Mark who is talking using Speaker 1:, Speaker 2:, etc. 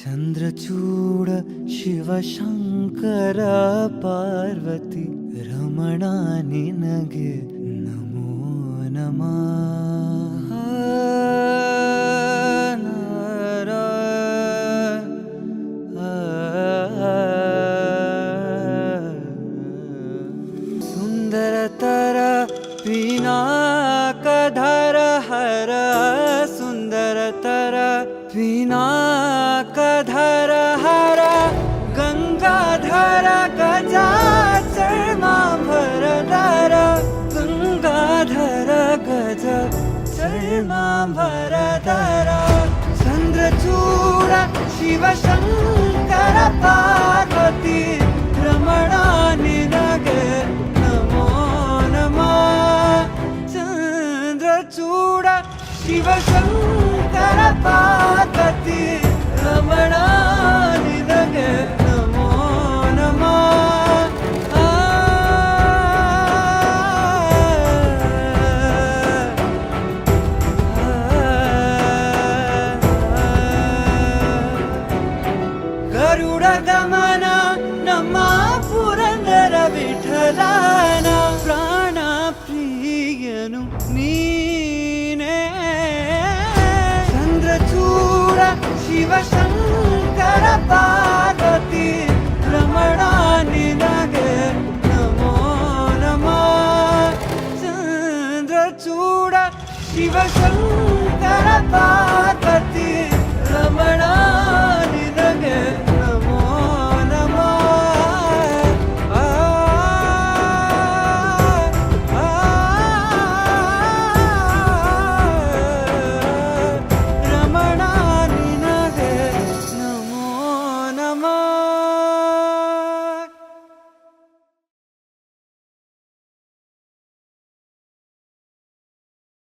Speaker 1: ಚಂದ್ರಚೂಡ ಶಿವಶಂಕರ ಪಾರ್ವತಿ ರಮಣ ನಿನಗೆ ನಮೋ ನಮಃ. ಸುಂದರತರ ಪಿನಾಕಧರ ಹರ ಸುಂದರತರ ಪಿನಾಕಧರ ಹರ ಗಂಗಾಧರ ಗಜಾಚರ್ಮಾಂಬರಧರ ಗಂಗಾಧರ ಗಜ ಚರ್ಮಾಂಬರಧರ ಚಂದ್ರಚೂಡ ಶಿವಶಂಕರ ಪಾರ್ವತಿ ರಮಣ ನಿನಗೆ ನಮೋ ನಮಃ. ಚಂದ್ರಚೂಡ ಶಿವಶಂಕರ ಪಾರ್ವತಿ ರಮಣ ನಿನಗೆ ನಮೋ ನಮಃ. ಗರುಡ ಗಮ